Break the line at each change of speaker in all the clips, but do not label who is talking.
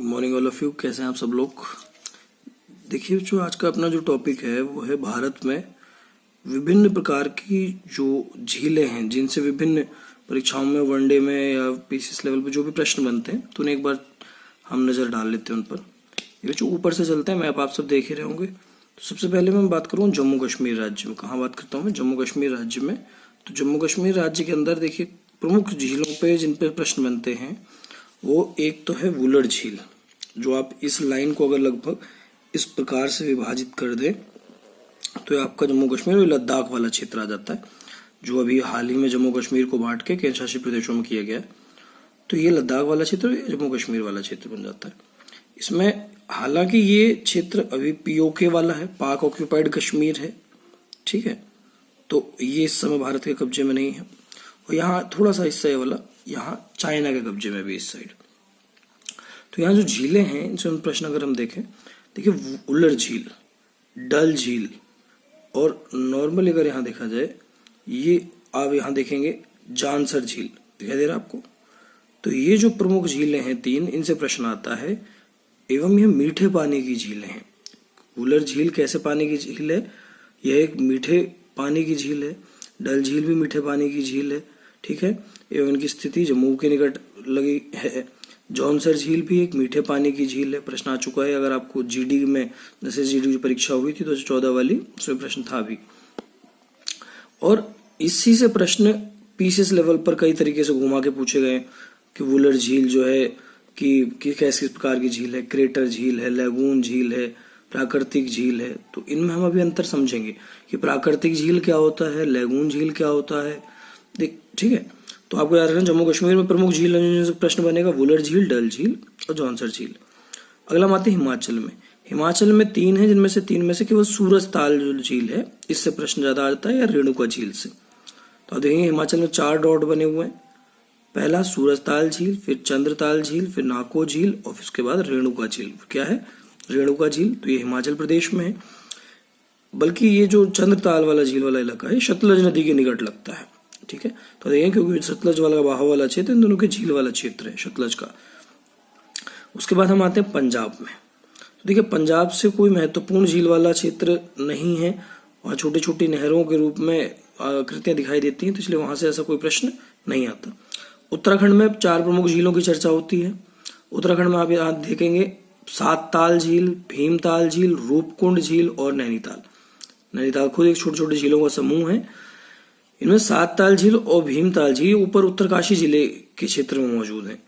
Morning all of you. कैसे हैं आप सब लोग। देखिए, जो आज का अपना जो टॉपिक है वो है भारत में विभिन्न प्रकार की जो झीलें हैं जिनसे विभिन्न परीक्षाओं में, वनडे में या पीसीएस लेवल पे जो भी प्रश्न बनते हैं तो उन्हें एक बार हम नज़र डाल लेते हैं उन पर। ये जो ऊपर से चलते हैं मैप आप सब देख ही रहे होंगे। तो सबसे पहले मैं बात करूँ जम्मू कश्मीर राज्य में। कहाँ बात करता हूँ मैं? जम्मू कश्मीर राज्य में। तो जम्मू कश्मीर राज्य के अंदर देखिए प्रमुख झीलों पे जिन पे प्रश्न बनते हैं वो एक तो है वुलर झील, जो आप इस लाइन को अगर लगभग इस प्रकार से विभाजित कर दें तो ये आपका जम्मू कश्मीर और लद्दाख वाला क्षेत्र आ जाता है, जो अभी हाल ही में जम्मू कश्मीर को बांट के केंद्र शासित प्रदेशों में किया गया है। तो ये लद्दाख वाला क्षेत्र, ये जम्मू कश्मीर वाला क्षेत्र बन जाता है। इसमें हालांकि ये क्षेत्र अभी पीओके वाला है, पाक ऑक्यूपाइड कश्मीर है, ठीक है। तो ये इस समय भारत के कब्जे में नहीं है। और यहाँ थोड़ा सा हिस्सा ये वाला यहाँ चाइना के कब्जे में भी इस साइड। तो यहाँ जो झीलें हैं इनसे हम प्रश्न अगर हम देखें, देखिए वुलर झील, डल झील और नॉर्मली अगर यहाँ देखा जाए ये आप यहाँ देखेंगे जानसर झील दिखाई दे रहा है आपको। तो ये जो प्रमुख झीलें हैं तीन, इनसे प्रश्न आता है। एवं यह मीठे पानी की झीलें हैं। वुलर झील कैसे पानी की झील है? यह एक मीठे पानी की झील है। डल झील भी मीठे पानी की झील है, ठीक है। एवं इनकी स्थिति जम्मू के निकट लगी है। जौनसर झील भी एक मीठे पानी की झील है। प्रश्न आ चुका है अगर आपको जीडी में, जैसे जीडी की परीक्षा हुई थी तो 14 वाली, उसमें प्रश्न था भी। और इसी से प्रश्न पीसीएस लेवल पर कई तरीके से घुमा के पूछे गए कि वुलर झील जो है कि कैसी प्रकार की झील है, क्रेटर झील है, लैगून झील है, प्राकृतिक झील है। तो इनमें हम अभी अंतर समझेंगे कि प्राकृतिक झील क्या होता है, लैगून झील क्या होता है, ठीक है। तो आपको याद रखना जम्मू कश्मीर में प्रमुख झील जिनसे प्रश्न बनेगा वुलर झील, डल झील और जौनसर झील। अगला हम आते हैं हिमाचल में। हिमाचल में तीन है, जिनमें से तीन में से केवल सूरजताल जो झील है इससे प्रश्न ज्यादा आता है, या रेणुका झील से। तो आप देखेंगे हिमाचल में 4 डॉट बने हुए हैं। पहला सूरजताल झील, फिर चंद्रताल झील, फिर नाको झील और फिर उसके बाद रेणुका झील। क्या है? रेणुका झील। तो ये हिमाचल प्रदेश में है। बल्कि ये जो चंद्रताल वाला झील वाला इलाका है सतलज नदी के निकट लगता है, ठीक है। तो देखें क्योंकि सतलज वाला बहाव वाला क्षेत्र इन दोनों के झील वाला क्षेत्र है सतलज का। उसके बाद हम आते हैं पंजाब में। तो देखिए पंजाब से कोई महत्वपूर्ण झील वाला क्षेत्र नहीं है, वहाँ छोटी छोटी नहरों के रूप में आकृतियां दिखाई देती हैं, तो इसलिए वहां से ऐसा कोई प्रश्न नहीं आता। उत्तराखंड में 4 प्रमुख झीलों की चर्चा होती है। उत्तराखंड में आप यहाँ देखेंगे सातताल झील, भीमताल झील, रूपकुंड झील और नैनीताल। नैनीताल खुद एक छोटे छोटे झीलों का समूह है। इनमें सातताल झील और भीमताल झील ऊपर उत्तरकाशी जिले के क्षेत्र में मौजूद है।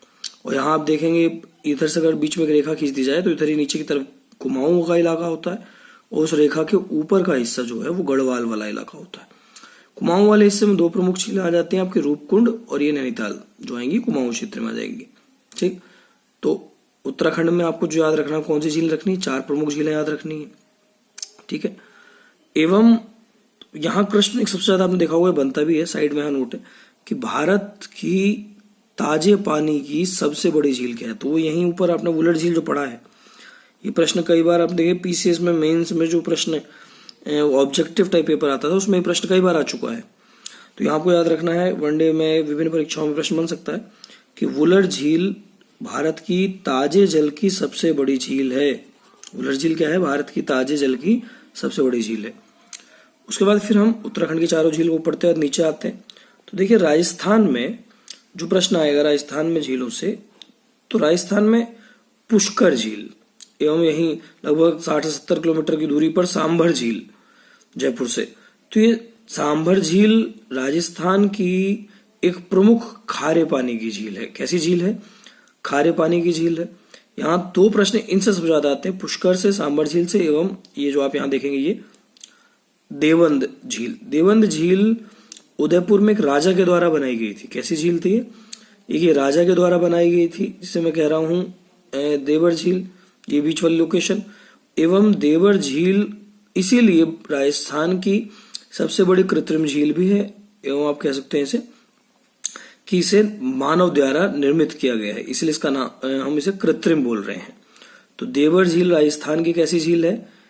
और यहाँ आप देखेंगे इधर से अगर बीच में एक रेखा खींच दी जाए तो इधर ही नीचे की तरफ कुमाऊं का इलाका होता है और उस रेखा के ऊपर का हिस्सा जो है वो गढ़वाल वाला इलाका होता है। कुमाऊं वाले हिस्से में 2 प्रमुख झीलें आ जाती हैं आपके, रूपकुंड और ये नैनीताल जो आएंगी कुमाऊं क्षेत्र में आ जाएंगी, ठीक। तो उत्तराखंड में आपको जो याद रखना, कौन सी झील रखनी? 4 प्रमुख झीलें याद रखनी है, ठीक है। एवं यहाँ प्रश्न एक सबसे ज्यादा आपने देखा होगा बनता भी है, साइड में यहाँ नोट है कि भारत की ताजे पानी की सबसे बड़ी झील क्या है। तो वो यहीं ऊपर आपने वुलर झील जो पढ़ा है, ये प्रश्न कई बार आप देखिए पीसीएस में, मेंस में जो प्रश्न ऑब्जेक्टिव टाइप पेपर आता था उसमें प्रश्न कई बार आ चुका है। तो यहाँ आपको याद रखना है, वनडे में विभिन्न परीक्षाओं में प्रश्न बन सकता है कि वुलर झील भारत की ताजे जल की सबसे बड़ी झील है। वुलर झील क्या है? भारत की ताजे जल की सबसे बड़ी झील है। उसके बाद फिर हम उत्तराखंड की 4 झील को पढ़ते हैं और नीचे आते हैं। तो देखिए राजस्थान में जो प्रश्न आएगा राजस्थान में झीलों से, तो राजस्थान में पुष्कर झील एवं यहीं लगभग 60 से 70 किलोमीटर की दूरी पर सांभर झील जयपुर से। तो ये सांभर झील राजस्थान की एक प्रमुख खारे पानी की झील है। कैसी झील है? खारे पानी की झील है। यहाँ 2 प्रश्न इनसे सबसे ज्यादा आते हैं, पुष्कर से, सांभर झील से, एवं ये जो आप यहाँ देखेंगे ये देवंद झील। देवंद झील उदयपुर में एक राजा के द्वारा बनाई गई थी। कैसी झील थी ये राजा के द्वारा बनाई गई थी, जिसे मैं कह रहा हूं देवर झील, ये बीच वाली लोकेशन। एवं देवर झील इसीलिए राजस्थान की सबसे बड़ी कृत्रिम झील भी है, एवं आप कह सकते हैं इसे कि इसे मानव द्वारा निर्मित किया गया है, इसलिए इसका नाम हम इसे कृत्रिम बोल रहे हैं। तो देवर झील राजस्थान की कैसी झील है?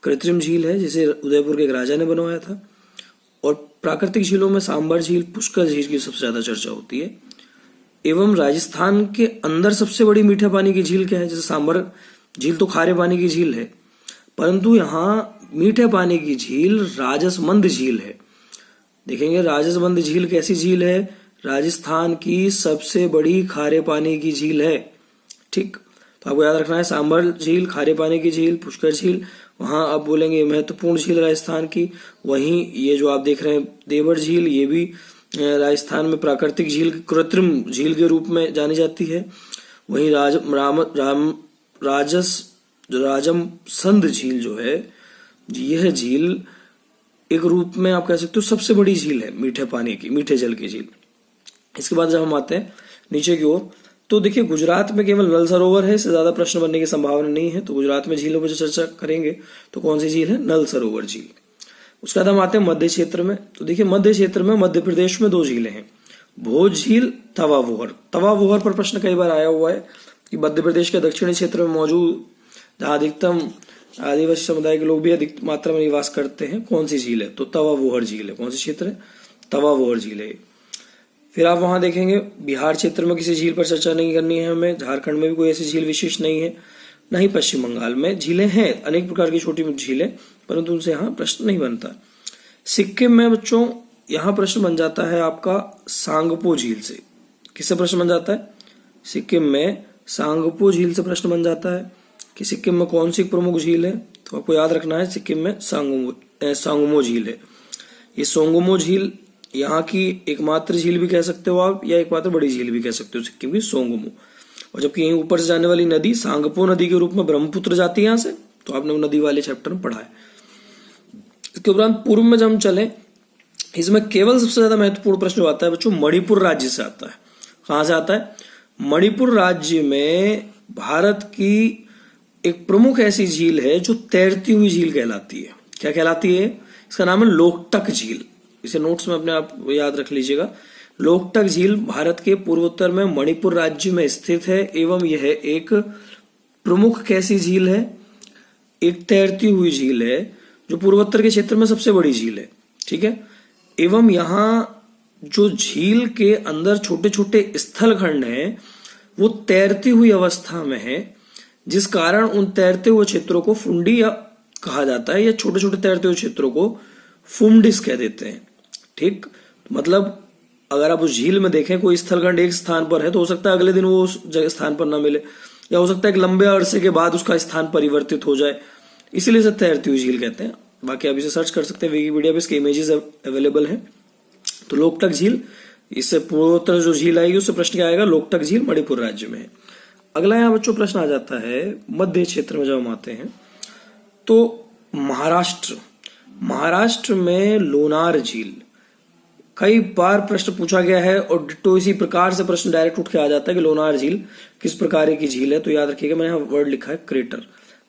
कृत्रिम झील है, जिसे उदयपुर के एक राजा ने बनवाया था। और प्राकृतिक झीलों में सांभर झील, पुष्कर झील की सबसे ज्यादा चर्चा होती है। एवं राजस्थान के अंदर सबसे बड़ी मीठे पानी की झील क्या है? जैसे सांबर झील तो खारे पानी की झील है, परंतु यहाँ मीठे पानी की झील राजसमंद झील है। देखेंगे राजसमंद झील कैसी झील है? राजस्थान की सबसे बड़ी खारे पानी की झील है। ठीक, तो आपको याद रखना है सांबर झील, खारे पानी की झील, पुष्कर झील, वहां आप बोलेंगे महत्वपूर्ण झील राजस्थान की। वहीं ये जो आप देख रहे हैं देवर झील, ये भी राजस्थान में प्राकृतिक झील, कृत्रिम झील के रूप में जानी जाती है। वहीं राजमसंद झील जो है, यह झील एक रूप में आप कह सकते हो सबसे बड़ी झील है मीठे पानी की, मीठे जल की झील। इसके बाद जब हम आते हैं नीचे की ओर, तो देखिए गुजरात में केवल नल सरोवर है, इससे ज्यादा प्रश्न बनने की संभावना नहीं है। तो गुजरात में झीलों पर जो चर्चा करेंगे तो कौन सी झील है? नल सरोवर झील। उसके बाद हम आते हैं मध्य क्षेत्र में। तो देखिए मध्य क्षेत्र में मध्य प्रदेश में 2 झीलें हैं, भोज झील, तवा वोहर। तवा वोहर पर प्रश्न कई बार आया हुआ है कि मध्य प्रदेश के दक्षिणी क्षेत्र में मौजूद, जहां अधिकतम आदिवासी समुदाय के लोग भी अधिक मात्रा में निवास करते हैं, कौन सी झील है? तो तवा वोहर झील है। कौन सी क्षेत्र है? तवा वोहर झील है। फिर आप वहां देखेंगे बिहार क्षेत्र में किसी झील पर चर्चा नहीं करनी है हमें, झारखंड में भी कोई ऐसी झील विशेष नहीं है, न ही पश्चिम बंगाल में। झीलें हैं अनेक प्रकार की छोटी मोटी झीलें, परंतु उनसे यहाँ प्रश्न नहीं बनता। सिक्किम में बच्चों यहाँ प्रश्न बन जाता है आपका सांगपो झील से। किससे प्रश्न बन जाता है? सिक्किम में सांगपो झील से प्रश्न बन जाता है कि सिक्किम में कौन सी प्रमुख झील है। तो आपको याद रखना है सिक्किम में सांगमो झील है। ये सोंगमो झील यहाँ की एकमात्र झील भी कह सकते हो आप, या एकमात्र बड़ी झील भी कह सकते हो सिक्किम की, सोंगमो। और जबकि यहीं ऊपर से जाने वाली नदी सांगपो नदी के रूप में ब्रह्मपुत्र जाती है यहाँ से, तो आपने वो नदी वाले चैप्टर में पढ़ा है। इसके उपरांत पूर्व में जब हम चले, इसमें केवल सबसे ज्यादा महत्वपूर्ण प्रश्न जो आता है बच्चों मणिपुर राज्य से आता है। कहां से आता है? मणिपुर राज्य में भारत की एक प्रमुख ऐसी झील है जो तैरती हुई झील कहलाती है। क्या कहलाती है? इसका नाम है लोकटक झील। इसे नोट्स में अपने आप याद रख लीजिएगा। लोकटक झील भारत के पूर्वोत्तर में मणिपुर राज्य में स्थित है, एवं यह एक प्रमुख कैसी झील है? एक तैरती हुई झील है, जो पूर्वोत्तर के क्षेत्र में सबसे बड़ी झील है। ठीक है, एवं यहाँ जो झील के अंदर छोटे छोटे स्थल खंड हैं, वो तैरती हुई अवस्था में है, जिस कारण उन तैरते हुए क्षेत्रों को फुंडी कहा जाता है, या छोटे छोटे तैरते हुए क्षेत्रों को फुंडिस कह देते हैं। ठीक, मतलब अगर आप उस झील में देखें कोई स्थलखंड एक स्थान पर है, तो हो सकता है अगले दिन वो उस जगह स्थान पर ना मिले, या हो सकता है कि लंबे अरसे के बाद उसका स्थान परिवर्तित हो जाए, इसीलिए इसे तैरती हुई झील कहते हैं। बाकी आप इसे सर्च कर सकते हैं विकिपीडिया पे, इसके इमेजेस अवेलेबल हैं। तो लोकटक झील, इससे पूर्वोत्तर जो झील आएगी उससे प्रश्न क्या आएगा? लोकटक झील मणिपुर राज्य में है। अगला यहाँ बच्चों प्रश्न आ जाता है मध्य क्षेत्र में जब हम आते हैं, तो महाराष्ट्र में लोनार झील। कई बार प्रश्न पूछा गया है और डिट्टो इसी प्रकार से प्रश्न डायरेक्ट उठ के आ जाता है कि लोनार झील किस प्रकार की झील है। तो याद रखिएगा, मैंने यहाँ वर्ड लिखा है क्रेटर।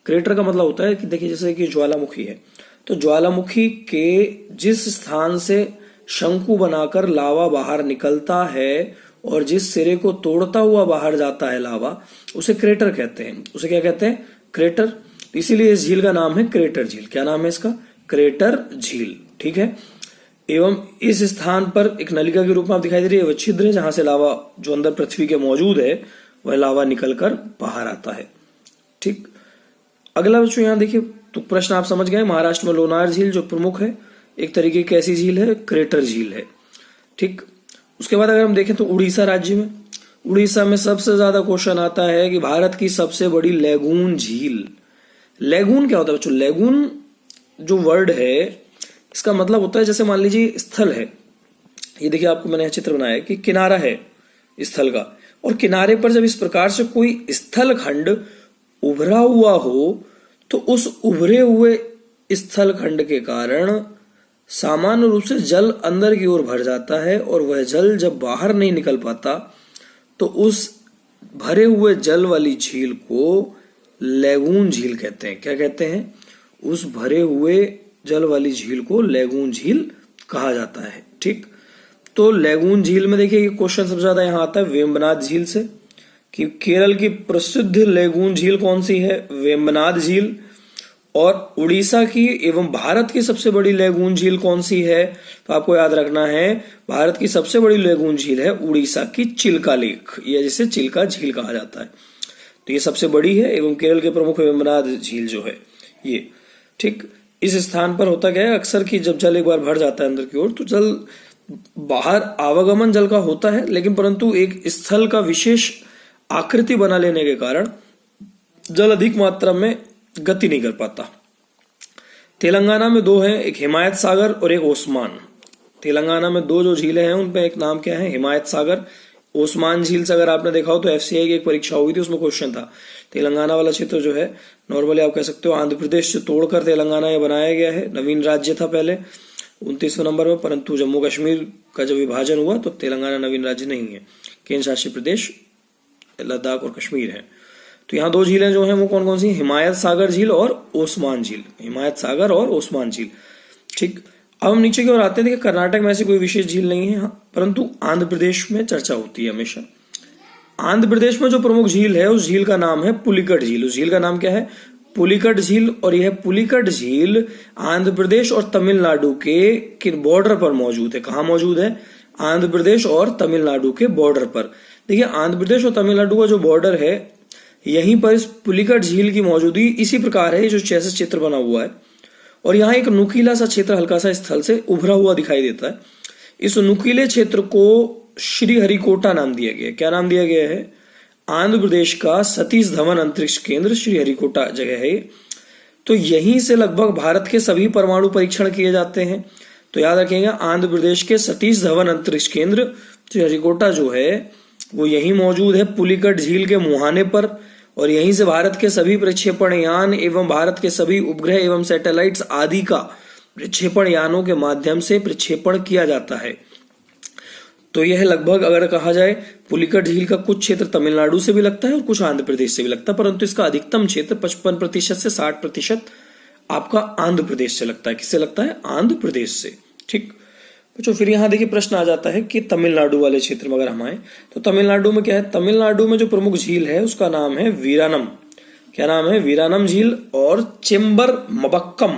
क्रेटर का मतलब होता है कि देखिए जैसे कि ज्वालामुखी है, तो ज्वालामुखी के जिस स्थान से शंकु बनाकर लावा बाहर निकलता है और जिस सिरे को तोड़ता हुआ बाहर जाता है लावा, उसे क्रेटर कहते हैं। उसे क्या कहते हैं? क्रेटर। इसीलिए इस झील का नाम है क्रेटर झील। क्या नाम है इसका? क्रेटर झील। ठीक है, एवं इस स्थान पर एक नलिका के रूप में आप दिखाई दे रही है, वह छिद्र है जहां से लावा जो अंदर पृथ्वी के मौजूद है वह लावा निकलकर बाहर आता है। ठीक, अगला बच्चों यहाँ देखिए, तो प्रश्न आप समझ गए। महाराष्ट्र में लोनार झील जो प्रमुख है, एक तरीके की कैसी झील है? क्रेटर झील है। ठीक, उसके बाद अगर हम देखें तो उड़ीसा राज्य में, उड़ीसा में सबसे ज्यादा क्वेश्चन आता है कि भारत की सबसे बड़ी लैगून झील। लैगून क्या होता है बच्चों? लैगून जो वर्ड है, इसका मतलब होता है जैसे मान लीजिए स्थल है, ये देखिए आपको मैंने चित्र बनाया कि किनारा है स्थल का, और किनारे पर जब इस प्रकार से कोई स्थल खंड उभरा हुआ हो, तो उस उभरे हुए स्थल खंड के कारण सामान्य रूप से जल अंदर की ओर भर जाता है, और वह जल जब बाहर नहीं निकल पाता तो उस भरे हुए जल वाली झील को लैगून झील कहते हैं। क्या कहते हैं? उस भरे हुए जल वाली झील को लैगून झील कहा जाता है। ठीक, तो लैगून झील में देखिए क्वेश्चन सबसे ज्यादा यहाँ आता है वेम्बनाड झील से, कि केरल की प्रसिद्ध लैगून झील कौन सी है? वेम्बनाड झील। और उड़ीसा की एवं भारत की सबसे बड़ी लैगून झील कौन सी है? तो आपको याद रखना है, भारत की सबसे बड़ी लैगून झील है उड़ीसा की चिल्का लेक, या जिसे चिल्का झील कहा जाता है। तो ये सबसे बड़ी है। एवं केरल के प्रमुख वेम्बनाड झील जो है ये, ठीक, इस स्थान पर होता क्या है, अक्सर की जब जल एक बार भर जाता है अंदर की ओर, तो जल बाहर आवागमन जल का होता है, लेकिन परंतु एक स्थल का विशेष आकृति बना लेने के कारण जल अधिक मात्रा में गति नहीं कर पाता। तेलंगाना में दो हैं, एक हिमायत सागर और एक ओस्मान। तेलंगाना में दो जो झीलें हैं उनपे एक नाम क्या है, हिमायत सागर। ओस्मान झील से अगर आपने देखा हो तो एफसीआई की एक परीक्षा हुई थी, उसमें क्वेश्चन था तेलंगाना वाला क्षेत्र जो है, नॉर्मली आप कह सकते हो आंध्र प्रदेश से तोड़कर तेलंगाना ये बनाया गया है। नवीन राज्य था पहले 29वें नंबर में, परंतु जम्मू कश्मीर का जब विभाजन हुआ तो तेलंगाना नवीन राज्य नहीं है, केंद्र शासित प्रदेश लद्दाख और कश्मीर है। तो यहाँ दो झीलें जो हैं वो कौन कौन सी, हिमायत सागर झील और ओस्मान झील, हिमायत सागर और ओस्मान झील, ठीक। अब हम नीचे की ओर आते हैं। देखिए कर्नाटक में ऐसी कोई विशेष झील नहीं है, परंतु आंध्र प्रदेश में चर्चा होती है हमेशा। आंध्र प्रदेश में जो प्रमुख झील है उस झील का नाम है पुलिकट झील। उस झील का नाम क्या है, पुलिकट झील। और यह पुलिकट झील आंध्र प्रदेश और तमिलनाडु के बॉर्डर पर मौजूद है। कहाँ मौजूद है, आंध्र प्रदेश और तमिलनाडु के बॉर्डर पर। देखिए आंध्र प्रदेश और तमिलनाडु का जो बॉर्डर है, यहीं पर इस पुलिकट झील की मौजूदगी इसी प्रकार है, जो जैसे चित्र बना हुआ है। और यहाँ एक नुकीला सा क्षेत्र हल्का सा स्थल से उभरा हुआ दिखाई देता है। इस नुकीले क्षेत्र को श्रीहरिकोटा नाम दिया गया है। क्या नाम दिया गया है, आंध्र प्रदेश का सतीश धवन अंतरिक्ष केंद्र श्रीहरिकोटा जगह है। तो यहीं से लगभग भारत के सभी परमाणु परीक्षण किए जाते हैं। तो याद रखिएगा, आंध्र प्रदेश के सतीश धवन अंतरिक्ष केंद्र श्रीहरिकोटा जो है वो यहीं मौजूद है, पुलिकट झील के मुहाने पर। और यहीं से भारत के सभी प्रक्षेपण यान एवं भारत के सभी उपग्रह एवं सैटेलाइट्स आदि का प्रक्षेपण यानों के माध्यम से प्रक्षेपण किया जाता है। तो यह लगभग अगर कहा जाए, पुलिकट झील का कुछ क्षेत्र तमिलनाडु से भी लगता है और कुछ आंध्र प्रदेश से भी लगता है, परंतु इसका अधिकतम क्षेत्र 55% से 60% आपका आंध्र प्रदेश से लगता है। किससे लगता है, आंध्र प्रदेश से, ठीक। तो फिर यहाँ देखिए प्रश्न आ जाता है कि तमिलनाडु वाले क्षेत्र में अगर हम आए तो तमिलनाडु में क्या है, तमिलनाडु में जो प्रमुख झील है उसका नाम है वीरानम। क्या नाम है, वीरानम झील और चेम्बर मबक्कम।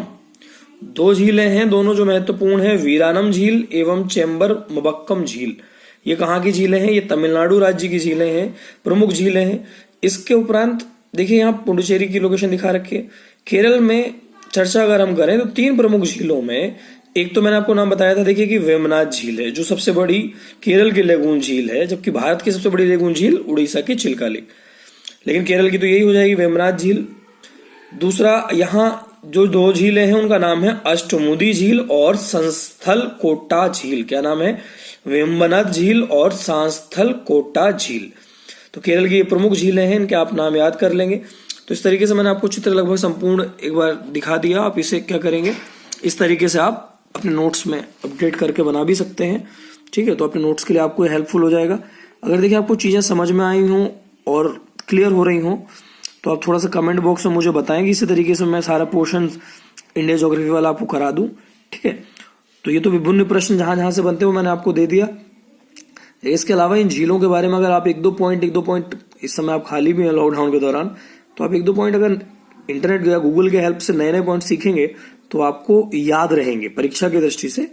दो झीलें हैं, दोनों जो महत्वपूर्ण है, वीरानम झील एवं चेम्बर मबक्कम झील। ये कहाँ की झीलें हैं, ये तमिलनाडु राज्य की झीलें हैं, प्रमुख झीलें हैं। इसके उपरांत देखिए यहाँ पुडुचेरी की लोकेशन दिखा रखी है। केरल में चर्चा अगर हम करें तो तीन प्रमुख झीलों में, एक तो मैंने आपको नाम बताया था देखिए कि वेम्बनाड झील है, जो सबसे बड़ी केरल की लैगून झील है, जबकि भारत की सबसे बड़ी लैगून झील उड़ीसा की चिल्का लेक। लेकिन केरल की तो यही हो जाएगी वेम्बनाड झील। दूसरा, यहाँ जो दो झीलें हैं उनका नाम है अष्टमुदी झील और संस्थल कोटा झील। क्या नाम है, वेम्बनाड झील और सांस्थल कोटा झील। तो केरल की ये प्रमुख झीलें हैं, इनके आप नाम याद कर लेंगे। तो इस तरीके से मैंने आपको चित्र लगभग संपूर्ण एक बार दिखा दिया। आप इसे क्या करेंगे, इस तरीके से आप अपने नोट्स में अपडेट करके बना भी सकते हैं, ठीक है। तो अपने नोट्स के लिए आपको हेल्पफुल हो जाएगा। अगर देखिए आपको चीजें समझ में आई हों और क्लियर हो रही हों तो आप थोड़ा सा कमेंट बॉक्स में मुझे बताएंगे, इसी तरीके से मैं सारा पोर्शन इंडिया ज्योग्राफी वाला आपको करा दूं, ठीक है। तो ये तो विभिन्न प्रश्न जहां जहां से बनते हो मैंने आपको दे दिया। इसके अलावा इन झीलों के बारे में अगर आप एक दो पॉइंट इस समय आप खाली भी हैं लॉकडाउन के दौरान, तो आप एक दो पॉइंट अगर इंटरनेट या गूगल के हेल्प से नए नए पॉइंट सीखेंगे तो आपको याद रहेंगे। परीक्षा की दृष्टि से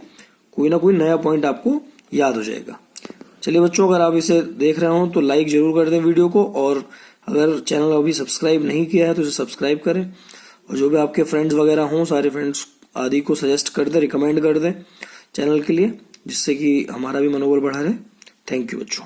कोई ना कोई नया पॉइंट आपको याद हो जाएगा। चलिए बच्चों, अगर आप इसे देख रहे हो तो लाइक जरूर कर दें वीडियो को, और अगर चैनल अभी सब्सक्राइब नहीं किया है तो इसे सब्सक्राइब करें, और जो भी आपके फ्रेंड्स वगैरह हों सारे फ्रेंड्स आदि को सजेस्ट कर दें, रिकमेंड कर दें चैनल के लिए, जिससे कि हमारा भी मनोबल बढ़ा रहे। थैंक यू बच्चों।